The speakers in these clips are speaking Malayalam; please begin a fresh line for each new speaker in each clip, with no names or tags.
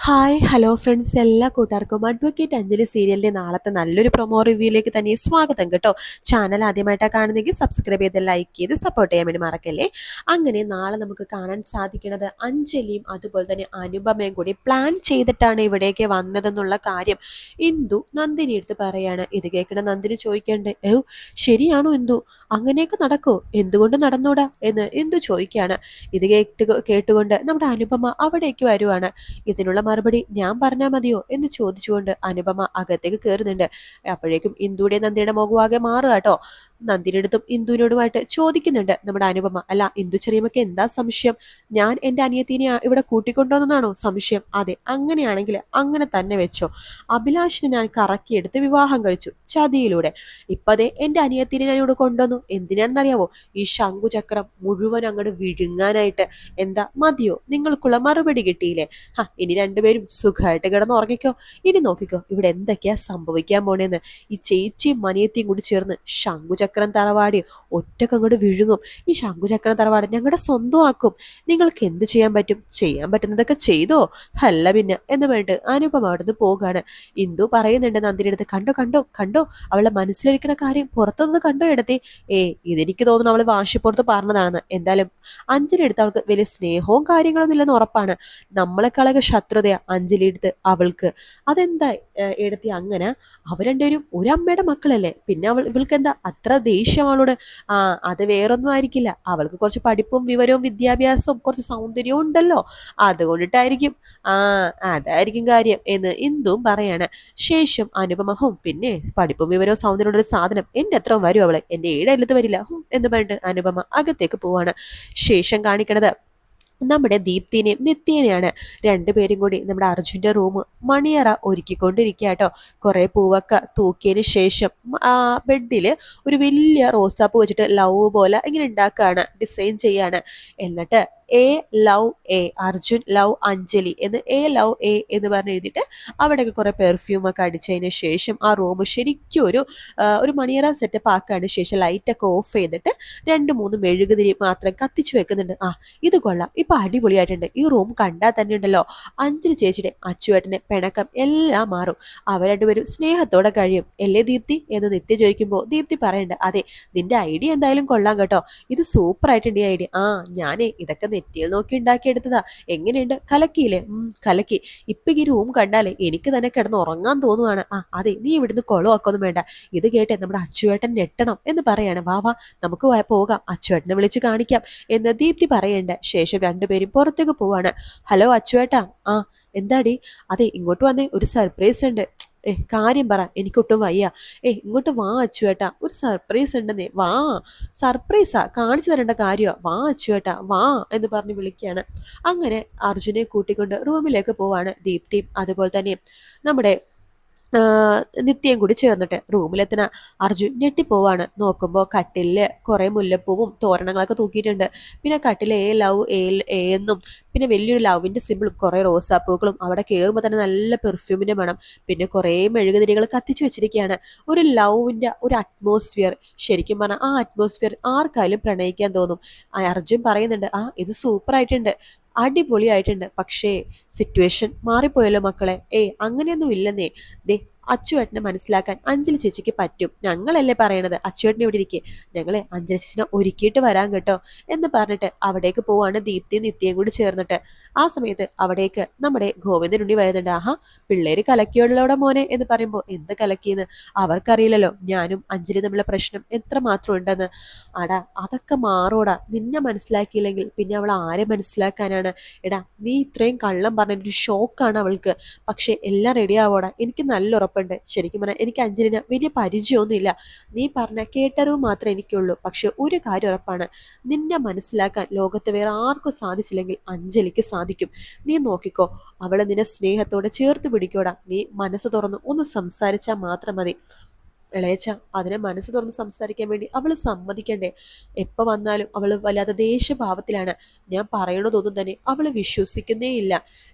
ഹായ് ഹലോ ഫ്രണ്ട്സ്, എല്ലാ കൂട്ടുകാർക്കും അഡ്വക്കേറ്റ് അഞ്ജലി സീരിയലിൻ്റെ നാളത്തെ നല്ലൊരു പ്രൊമോ റിവ്യൂയിലേക്ക് തന്നെ സ്വാഗതം കേട്ടോ. ചാനൽ ആദ്യമായിട്ടാണ് കാണുന്നെങ്കിൽ സബ്സ്ക്രൈബ് ചെയ്ത് ലൈക്ക് ചെയ്ത് സപ്പോർട്ട് ചെയ്യാൻ വേണ്ടി മറക്കല്ലേ. അങ്ങനെ നാളെ നമുക്ക് കാണാൻ സാധിക്കുന്നത് അഞ്ജലിയും അതുപോലെ തന്നെ അനുപമയും കൂടി പ്ലാൻ ചെയ്തിട്ടാണ് ഇവിടേക്ക് വന്നതെന്നുള്ള കാര്യം ഇന്ദു നന്ദിനി എടുത്ത് പറയാണ്. ഇത് കേൾക്കണ നന്ദിനി ചോദിക്കേണ്ടേ, ശരിയാണോ ഇന്ദു, അങ്ങനെയൊക്കെ നടക്കോ, എന്തുകൊണ്ട് നടന്നൂടാ എന്ന് ഇന്ദു ചോദിക്കുകയാണ്. ഇത് കേട്ടുകൊണ്ട് നമ്മുടെ അനുപമ അവിടേക്ക് വരുവാണ്. ഇതിനുള്ള മറുപടി ഞാൻ പറഞ്ഞാൽ മതിയോ എന്ന് ചോദിച്ചുകൊണ്ട് അനുപമ അകത്തേക്ക് കയറുന്നുണ്ട്. അപ്പോഴേക്കും ഇന്ദുയുടെ നന്ദിയുടെ മുഖമാകെ മാറുക കേട്ടോ. നന്ദിയുടെ അടുത്തും ഇന്ദുവിനോടുമായിട്ട് ചോദിക്കുന്നുണ്ട് നമ്മുടെ അനുപമ. അല്ല ഇന്ദു ചെറിയമ്മക്ക് എന്താ സംശയം? ഞാൻ എൻ്റെ അനിയത്തിനെ ഇവിടെ കൂട്ടിക്കൊണ്ടുവന്നാണോ സംശയം? അതെ, അങ്ങനെയാണെങ്കിൽ അങ്ങനെ തന്നെ വെച്ചോ. അഭിലാഷിനെ ഞാൻ കറക്കിയെടുത്ത് വിവാഹം കഴിച്ചു ചതിയിലൂടെ. ഇപ്പതേ എൻ്റെ അനിയത്തിനെ ഞാൻ ഇവിടെ കൊണ്ടുവന്നു. എന്തിനാണെന്നറിയാവോ? ഈ ശംഖുചക്രം മുഴുവൻ അങ്ങോട്ട് വിഴുങ്ങാനായിട്ട്. എന്താ മതിയോ? നിങ്ങൾക്കുള്ള മറുപടി കിട്ടിയില്ലേ? ഇനി രണ്ടുപേരും സുഖമായിട്ട് കിടന്ന് ഉറങ്ങിക്കോ. ഇനി നോക്കിക്കോ ഇവിടെ എന്തൊക്കെയാ സംഭവിക്കാൻ പോണേന്ന്. ഈ ചേച്ചിയും മനിയത്തിയും കൂടി ചേർന്ന് ശംഖുചക്രം തറവാടി ഒറ്റക്കങ്ങോട്ട് വിഴുങ്ങും. ഈ ശംഖുചക്രം തറവാട് ഞങ്ങളുടെ സ്വന്തമാക്കും. നിങ്ങൾക്ക് എന്ത് ചെയ്യാൻ പറ്റും? ചെയ്യാൻ പറ്റുന്നതൊക്കെ ചെയ്തോ, അല്ല പിന്നെ എന്ന് പറഞ്ഞിട്ട് അനുപമ അവിടുന്ന് പോകാണ്. ഇന്ദു പറയുന്നുണ്ട് നന്ദിനി അടുത്ത്, കണ്ടോ കണ്ടോ കണ്ടോ, അവളുടെ മനസ്സിലിരിക്കുന്ന കാര്യം പുറത്തുനിന്ന് കണ്ടോ എടുത്തി. ഇതെനിക്ക് തോന്നുന്നു അവള് വാശിപ്പുറത്ത് പറഞ്ഞതാണെന്ന്. എന്തായാലും അഞ്ജലി എടുത്ത് അവൾക്ക് വലിയ സ്നേഹവും കാര്യങ്ങളൊന്നും ഇല്ലെന്ന് ഉറപ്പാണ്. നമ്മളെക്കാളൊക്കെ ശത്രുതയാ അഞ്ജലി എടുത്ത് അവൾക്ക്. അതെന്താ എടുത്തി അങ്ങനെ? അവർ രണ്ടുപേരും ഒരമ്മയുടെ മക്കളല്ലേ, പിന്നെ ഇവൾക്ക് എന്താ അത്ര ദേഷ്യം അവളോട്? അത് വേറൊന്നും ആയിരിക്കില്ല, അവൾക്ക് കുറച്ച് പഠിപ്പും വിവരവും വിദ്യാഭ്യാസവും കുറച്ച് സൗന്ദര്യവും ഉണ്ടല്ലോ, അതുകൊണ്ടിട്ടായിരിക്കും. അതായിരിക്കും കാര്യം എന്ന് ഇന്ദുവും പറയാണ്. ശേഷം അനുപമഹവും പിന്നെ പഠിപ്പും വിവരവും സൗന്ദര്യവും ഒരു സാധനം എൻ്റെ അത്രയും വരും അവളെ, എൻ്റെ ഏഴല്ലത്ത് വരില്ല എന്ന് പറഞ്ഞിട്ട് അനുപമ അകത്തേക്ക് പോവാണ്. ശേഷം കാണിക്കണത് നമ്മുടെ ദീപ്തിനെയും നിത്യേനെയാണ്. രണ്ടുപേരും കൂടി നമ്മുടെ അർജുൻ്റെ റൂം മണിയറ ഒരുക്കിക്കൊണ്ടിരിക്കുക കേട്ടോ. കുറേ പൂവൊക്കെ തൂക്കിയതിന് ശേഷം ബെഡിൽ ഒരു വലിയ റോസാപ്പൂ വെച്ചിട്ട് ലവ് പോലെ ഇങ്ങനെ ഉണ്ടാക്കുകയാണ്, ഡിസൈൻ ചെയ്യാണ്. എന്നിട്ട് A love A Arjun love Anjali എന്ന് ലവ് എ എന്ന് പറഞ്ഞ് എഴുതിയിട്ട് അവിടെയൊക്കെ കുറേ പെർഫ്യൂമൊക്കെ അടിച്ചതിന് ശേഷം ആ റൂം ശരിക്കും ഒരു മണിയറ സെറ്റപ്പ് ആക്കുകയാണ്. ശേഷം ലൈറ്റൊക്കെ ഓഫ് ചെയ്തിട്ട് 2-3 മെഴുകുതിരി മാത്രം കത്തിച്ചു വെക്കുന്നുണ്ട്. ഇത് കൊള്ളാം, ഇപ്പൊ അടിപൊളിയായിട്ടുണ്ട്. ഈ റൂം കണ്ടാൽ തന്നെ ഉണ്ടല്ലോ അഞ്ജലി ചേച്ചിയുടെ അച്ചുവേട്ടന്റെ പിണക്കം എല്ലാം മാറും. അവർ രണ്ടുപേരും സ്നേഹത്തോടെ കഴിയും അല്ലേ ദീപ്തി എന്ന് നിത്യ ചോദിക്കുമ്പോൾ ദീപ്തി പറയണ്ട, അതെ നിന്റെ ഐഡിയ എന്തായാലും കൊള്ളാം കേട്ടോ, ഇത് സൂപ്പർ ആയിട്ടുണ്ട് ഈ ഐഡിയ. ഞാനേ ഇതൊക്കെ നെറ്റിയിൽ നോക്കി ഉണ്ടാക്കിയെടുത്തതാ. എങ്ങനെയുണ്ട്? കലക്കിയില്ലേ? കലക്കി. ഇപ്പൊ ഈ റൂം കണ്ടാലേ എനിക്ക് തന്നെ കിടന്ന് ഉറങ്ങാൻ തോന്നുവാണ്. അതെ നീ ഇവിടുന്ന് കൊളവാക്കൊന്നും വേണ്ട. ഇത് കേട്ടെ നമ്മുടെ അച്ചുവേട്ടൻ ഞെട്ടണം എന്ന് പറയാണ്. വാ നമുക്ക് പോകാം, അച്ചുവേട്ടനെ വിളിച്ച് കാണിക്കാം എന്ന് ദീപ്തി പറയണ്ട. ശേഷം രണ്ടുപേരും പുറത്തേക്ക് പോവാണ്. ഹലോ അച്ചുവേട്ടാ. എന്താടി? അതെ ഇങ്ങോട്ട് വന്നേ, ഒരു സർപ്രൈസ് ഉണ്ട്. കാര്യം പറ, എനിക്കൊട്ടും വയ്യ. ഇങ്ങോട്ട് വാ അച്ചുവേട്ടാ, ഒരു സർപ്രൈസ് ഉണ്ടെന്നേ. വാ, സർപ്രൈസാ, കാണിച്ചു തരേണ്ട കാര്യമാ, വാ അച്ചുവേട്ടാ വാ എന്ന് പറഞ്ഞ് വിളിക്കുകയാണ്. അങ്ങനെ അർജുനെ കൂട്ടിക്കൊണ്ട് റൂമിലേക്ക് പോവാണ് ദീപ്തിയും അതുപോലെ തന്നെ നമ്മുടെ നിത്യം കൂടി ചേർന്നിട്ട്. റൂമിലെത്തുന്ന അർജുൻ ഞെട്ടിപ്പോവാണ്. നോക്കുമ്പോൾ കട്ടിലില് കുറെ മുല്ലപ്പൂവും തോരണങ്ങളൊക്കെ തൂക്കിയിട്ടുണ്ട്. പിന്നെ കട്ടിൽ എന്നും പിന്നെ വലിയൊരു ലവിന്റെ സിമ്പിളും കുറെ റോസാപ്പൂക്കളും. അവിടെ കയറുമ്പോൾ തന്നെ നല്ല പെർഫ്യൂമിന്റെ മണം. പിന്നെ കുറെ മെഴുകുതിരികൾ കത്തിച്ചു വെച്ചിരിക്കുകയാണ്. ഒരു ലവിന്റെ ഒരു അറ്റ്മോസ്ഫിയർ. ശരിക്കും പറഞ്ഞാൽ ആ അറ്റ്മോസ്ഫിയർ ആർക്കായാലും പ്രണയിക്കാൻ തോന്നും. അർജുൻ പറയുന്നുണ്ട്, ഇത് സൂപ്പർ ആയിട്ടുണ്ട്, അടിപൊളിയായിട്ടുണ്ട്. പക്ഷേ സിറ്റുവേഷൻ മാറിപ്പോയല്ലോ മക്കളെ. അങ്ങനെയൊന്നും ഇല്ലെന്നേ. ദേ അച്ചുവേട്ടനെ മനസ്സിലാക്കാൻ അഞ്ജലി ചേച്ചിക്ക് പറ്റും. ഞങ്ങളല്ലേ പറയണത്, അച്ചുവേട്ടനെ ഇവിടെ ഇരിക്കെ, ഞങ്ങളെ അഞ്ജലി ചേച്ചിനെ ഒരുക്കിയിട്ട് വരാൻ കേട്ടോ എന്ന് പറഞ്ഞിട്ട് അവിടേക്ക് പോവാണ് ദീപ്തിയും നിത്യയും കൂടി ചേർന്നിട്ട്. ആ സമയത്ത് അവിടേക്ക് നമ്മുടെ ഗോവിന്ദനുണ്ണി വരുന്നുണ്ട്. പിള്ളേര് കലക്കിയോടെ മോനെ എന്ന് പറയുമ്പോൾ എന്ത് കലക്കിയെന്ന് അവർക്കറിയില്ലല്ലോ, ഞാനും അഞ്ജലി തമ്മിലുള്ള പ്രശ്നം എത്രമാത്രം ഉണ്ടെന്ന്. അതൊക്കെ മാറോടാ, നിന്നെ മനസ്സിലാക്കിയില്ലെങ്കിൽ പിന്നെ അവൾ ആരെ മനസ്സിലാക്കാനാണ്? എടാ നീ ഇത്രയും കള്ളം പറഞ്ഞൊരു ഷോക്കാണ് അവൾക്ക്. പക്ഷെ എല്ലാം റെഡി ആവോടാ, എനിക്ക് നല്ല ഉറപ്പുണ്ട്. ശരിക്കും പറഞ്ഞാൽ എനിക്ക് അഞ്ജലിനെ വലിയ പരിചയമൊന്നുമില്ല, നീ പറഞ്ഞ കേട്ടറിവ് മാത്രമേ എനിക്കുള്ളൂ. പക്ഷെ ഒരു കാര്യം ഉറപ്പാണ്, നിന്നെ മനസ്സിലാക്കാൻ ലോകത്ത് വേറെ ആർക്കും സാധിച്ചില്ലെങ്കിൽ അഞ്ജലിക്ക് സാധിക്കും. നീ നോക്കിക്കോ, അവളെ നിന്നെ സ്നേഹത്തോടെ ചേർത്ത് പിടിക്കോടാ. നീ മനസ്സ് തുറന്ന് ഒന്ന് സംസാരിച്ചാൽ മാത്രം മതി. ഇളയച്ച അതിനെ മനസ്സ് തുറന്ന് സംസാരിക്കാൻ വേണ്ടി അവൾ സമ്മതിക്കണ്ടേ? എപ്പോൾ വന്നാലും അവൾ വല്ലാതെ ദേഷ്യഭാവത്തിലാണ്. ഞാൻ പറയണതൊന്നും തന്നെ അവൾ വിശ്വസിക്കുന്നേ ഇല്ല.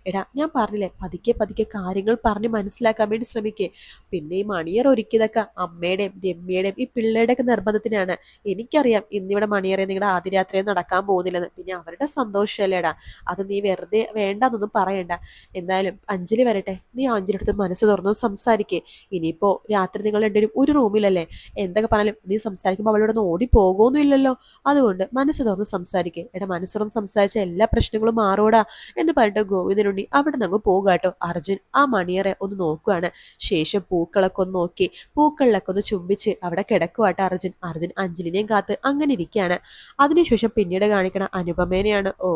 എടാ ഞാൻ പറഞ്ഞില്ലേ, പതുക്കെ പതുക്കെ കാര്യങ്ങൾ പറഞ്ഞ് മനസ്സിലാക്കാൻ വേണ്ടി ശ്രമിക്കേ. പിന്നെ ഈ മണിയർ ഒരുക്കിയതൊക്കെ അമ്മയുടെയും രമ്യയുടെയും ഈ പിള്ളേരുടെയൊക്കെ നിർബന്ധത്തിനാണ്. എനിക്കറിയാം ഇന്നിവിടെ മണിയറെ നിങ്ങളുടെ ആദ്യ രാത്രിയിൽ നടക്കാൻ പോകുന്നില്ലെന്ന്. പിന്നെ അവരുടെ സന്തോഷമല്ലേടാ, അത് നീ വെറുതെ വേണ്ടാന്നൊന്നും പറയണ്ട. എന്തായാലും അഞ്ജലി വരട്ടെ, നീ അഞ്ജലി അടുത്ത് മനസ്സ് തുറന്ന് സംസാരിക്കേ. ഇനിയിപ്പോ രാത്രി നിങ്ങൾ രണ്ടുപേരും ഒരു റൂമിലല്ലേ, എന്തൊക്കെ പറഞ്ഞാലും നീ സംസാരിക്കുമ്പോൾ അവളോട് ഒന്ന് ഓടി പോകുമൊന്നും ഇല്ലല്ലോ. അതുകൊണ്ട് മനസ്സ് തുറന്ന് സംസാരിക്കേ. എടാ മനസ്സ് തുറന്ന് സംസാരിച്ച എല്ലാ പ്രശ്നങ്ങളും മാറൂടാ എന്ന് പറഞ്ഞിട്ട് ഗോവിന്ദനുണ്ണി അവിടെ നിന്ന് അങ്ങ് പോകുകട്ടോ. അർജുൻ ആ മണിയറെ ഒന്ന് നോക്കുകയാണ്. ശേഷം പൂക്കളൊക്കെ ഒന്ന് നോക്കി പൂക്കളിലൊക്കെ ഒന്ന് ചുംബിച്ച് അവിടെ കിടക്കുവാട്ടോ അർജുൻ അഞ്ജലിനെയും കാത്ത് അങ്ങനെ ഇരിക്കുകയാണ്. അതിനുശേഷം പിന്നീട് കാണിക്കണ അനുപമേനെയാണ്. ഓ,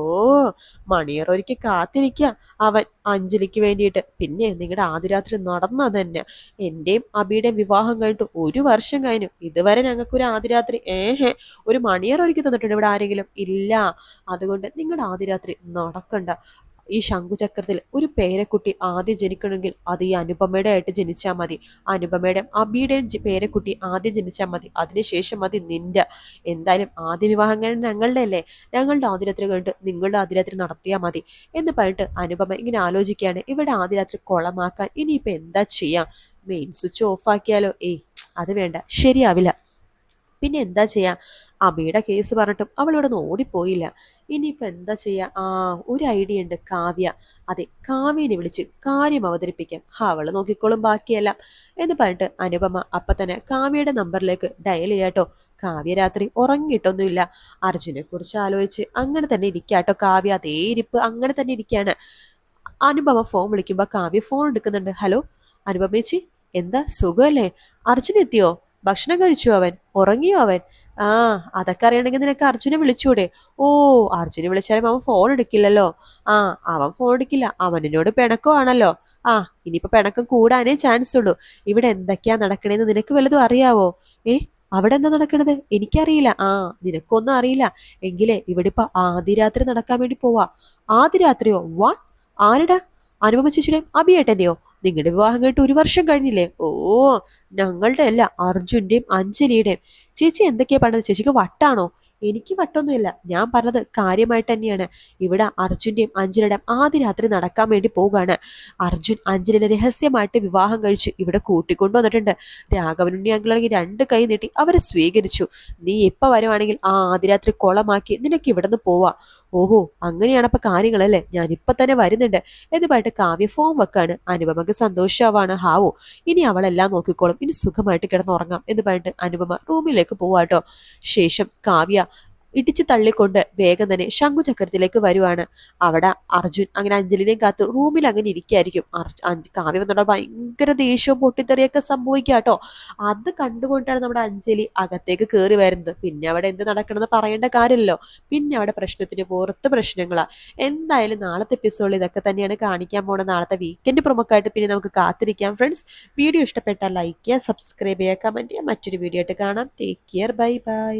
മണിയർ ഒരിക്കൽ കാത്തിരിക്കുക അവൻ അഞ്ജലിക്ക് വേണ്ടിയിട്ട്. പിന്നെ നിങ്ങളുടെ ആദ്യ രാത്രി നടന്നത് തന്നെ. എന്റെയും അബിയുടെയും വിവാഹം കഴിഞ്ഞിട്ട് 1 വർഷം കഴിഞ്ഞു, ഇതുവരെ ഞങ്ങൾക്കൊരു ആദ്യ രാത്രി ഒരു മണിയർ ഒരുക്കി തന്നിട്ടുണ്ട് ഇവിടെ ആരെങ്കിലും? ഇല്ല. അതുകൊണ്ട് നിങ്ങളുടെ ആദ്യ രാത്രി നടക്കണ്ട. ഈ ശംഖുചക്രത്തിൽ ഒരു പേരക്കുട്ടി ആദ്യം ജനിക്കണമെങ്കിൽ അത് ഈ അനുപമയുടെ ആയിട്ട് ജനിച്ചാൽ മതി. അനുപമയുടെയും അബിയുടെയും പേരക്കുട്ടി ആദ്യം ജനിച്ചാൽ മതി. അതിനുശേഷം മതി നിന്റെ. എന്തായാലും ആദ്യ വിവാഹം കഴിഞ്ഞ ഞങ്ങളുടെ അല്ലേ, ഞങ്ങളുടെ ആദ്യരാത്രി കഴിഞ്ഞിട്ട് നിങ്ങളുടെ ആദ്യരാത്രി നടത്തിയാൽ മതി എന്ന് പറഞ്ഞിട്ട് അനുപമ ഇങ്ങനെ ആലോചിക്കുകയാണ്. ഇവിടെ ആദ്യരാത്രി കുളമാക്കാൻ ഇനിയിപ്പോൾ എന്താ ചെയ്യാം? മെയിൻ സ്വിച്ച് ഓഫ് ആക്കിയാലോ? അത് വേണ്ട, ശരിയാവില്ല. പിന്നെ എന്താ ചെയ്യാ? അബിയുടെ കേസ് പറഞ്ഞിട്ടും അവൾ ഇവിടെ നിന്ന് ഓടിപ്പോയില്ല. ഇനിയിപ്പോൾ എന്താ ചെയ്യാ? ഒരു ഐഡിയ ഉണ്ട്, കാവ്യ. അതെ, കാവ്യനെ വിളിച്ച് കാര്യം അവതരിപ്പിക്കാം, അവള് നോക്കിക്കോളും ബാക്കിയെല്ലാം എന്ന് പറഞ്ഞിട്ട് അനുപമ അപ്പം തന്നെ കാവ്യയുടെ നമ്പറിലേക്ക് ഡയൽ ചെയ്യാട്ടോ. കാവ്യ രാത്രി ഉറങ്ങിയിട്ടൊന്നുമില്ല. അർജുനെ കുറിച്ച് ആലോചിച്ച് അങ്ങനെ തന്നെ ഇരിക്കാട്ടോ കാവ്യ. അതേ ഇരിപ്പ് അങ്ങനെ തന്നെ ഇരിക്കുകയാണ്. അനുപമ ഫോൺ വിളിക്കുമ്പോൾ കാവ്യ ഫോൺ എടുക്കുന്നുണ്ട്. ഹലോ അനുപമേച്ചി, എന്താ സുഖമല്ലേ? അർജുൻ എത്തിയോ? ഭക്ഷണം കഴിച്ചു? അവൻ ഉറങ്ങിയോ? അവൻ അതൊക്കെ അറിയണമെങ്കിൽ നിനക്ക് അർജുനെ വിളിച്ചൂടെ? ഓ, അർജുനെ വിളിച്ചാലും അവൻ ഫോൺ എടുക്കില്ലല്ലോ. അവൻ ഫോൺ എടുക്കില്ല, അവനോട് പിണക്കമാണല്ലോ. ഇനിയിപ്പോ പിണക്കം കൂടാനേ ചാൻസ് ഉള്ളൂ. ഇവിടെ എന്തൊക്കെയാ നടക്കണേന്ന് നിനക്ക് വല്ലതും അറിയാവോ? അവിടെ എന്താ നടക്കണത്? എനിക്കറിയില്ല. നിനക്കൊന്നും അറിയില്ല എങ്കിലേ ഇവിടെ ഇപ്പൊ ആദ്യ രാത്രി നടക്കാൻ വേണ്ടി പോവാ. ആദ്യ രാത്രിയോ? വാട്ട്? ആരുടാ? അനുപമ ചേച്ചിയുടെയും അഭിയേട്ടന്റെയോ? നിങ്ങളുടെ വിവാഹം കഴിഞ്ഞിട്ട് 1 വർഷം കഴിഞ്ഞില്ലേ? ഓ, ഞങ്ങളുടെ അല്ല, അർജുന്റെയും അഞ്ജലിയുടെയും. ചേച്ചി എന്തൊക്കെയാ പറഞ്ഞത്? ചേച്ചിക്ക് വട്ടാണോ? എനിക്ക് വട്ടൊന്നുമില്ല, ഞാൻ പറഞ്ഞത് കാര്യമായിട്ട് തന്നെയാണ്. ഇവിടെ അർജുന്റെയും അഞ്ജലിയുടെയും ആദ്യ രാത്രി നടക്കാൻ വേണ്ടി പോവുകയാണ്. അർജുൻ അഞ്ജലിനെ രഹസ്യമായിട്ട് വിവാഹം കഴിച്ച് ഇവിടെ കൂട്ടിക്കൊണ്ടുവന്നിട്ടുണ്ട്. രാഘവനുണ്ണി അങ്കിളാണെങ്കിൽ 2 കൈ നീട്ടി അവരെ സ്വീകരിച്ചു. നീ എപ്പോൾ വരുവാണെങ്കിൽ ആദ്യ രാത്രി കുളമാക്കി നിനക്ക് ഇവിടെ നിന്ന് പോവാ. ഓഹോ, അങ്ങനെയാണപ്പോ കാര്യങ്ങളല്ലേ, ഞാൻ ഇപ്പൊ തന്നെ വരുന്നുണ്ട് എന്ന് പറഞ്ഞിട്ട് കാവ്യ ഫോം വെക്കാണ്. അനുപമക്ക് സന്തോഷമാവാണ്. ഹാവോ, ഇനി അവളെല്ലാം നോക്കിക്കോളും, ഇനി സുഖമായിട്ട് കിടന്നുറങ്ങാം എന്ന് പറഞ്ഞിട്ട് അനുപമ റൂമിലേക്ക് പോവാട്ടോ. ശേഷം കാവ്യ ഇടിച്ചു തള്ളിക്കൊണ്ട് വേഗം തന്നെ ശംഖുചക്രത്തിലേക്ക് വരുവാണ്. അവിടെ അർജുൻ അങ്ങനെ അഞ്ജലിനെയും കാത്ത് റൂമിൽ അങ്ങനെ ഇരിക്കായിരിക്കും. കാവ്യ വന്നുള്ള ഭയങ്കര ദേഷ്യവും പൊട്ടിത്തെറിയൊക്കെ സംഭവിക്കാട്ടോ. അത് കണ്ടുകൊണ്ടാണ് നമ്മുടെ അഞ്ജലി അകത്തേക്ക് കയറി വരുന്നത്. പിന്നെ അവിടെ എന്ത് നടക്കണമെന്ന് പറയേണ്ട കാര്യമല്ലോ. പിന്നെ അവിടെ പ്രശ്നത്തിന് പുറത്ത് പ്രശ്നങ്ങളാ. എന്തായാലും നാളത്തെ എപ്പിസോഡിൽ ഇതൊക്കെ തന്നെയാണ് കാണിക്കാൻ പോണത്. നാളത്തെ വീക്കെൻഡ് പ്രൊമോക്കായിട്ട് പിന്നെ നമുക്ക് കാത്തിരിക്കാം ഫ്രണ്ട്സ്. വീഡിയോ ഇഷ്ടപ്പെട്ടാൽ ലൈക്ക് ചെയ്യുക, സബ്സ്ക്രൈബ് ചെയ്യുക, കമന്റ് ചെയ്യുക. മറ്റൊരു വീഡിയോ ആയിട്ട് കാണാം. Take care, bye bye.